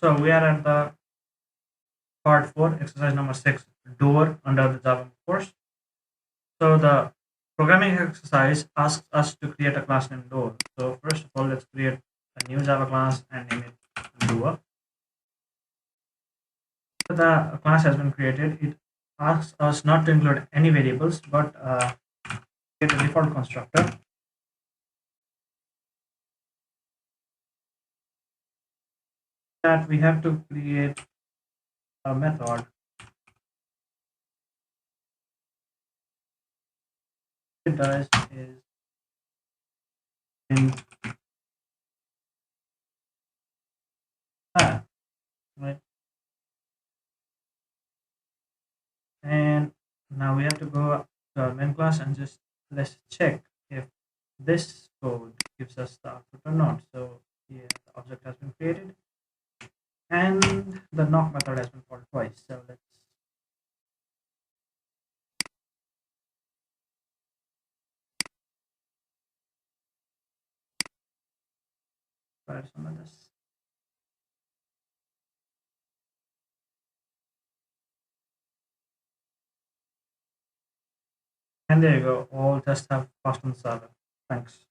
So we are at the part 4, exercise number 6, door under the Java course. So the programming exercise asks us to create a class named door. So first of all, let's create a new Java class and name it door. So the class has been created. It asks us not to include any variables, but create a default constructor. That we have to create a method. It does is in right, and now we have to go to our main class and just let's check if this code gives us the output or not. So yeah, the object has been created and the knock method has been called twice. So let's try some of this. And there you go. All tests have passed on the server. Thanks.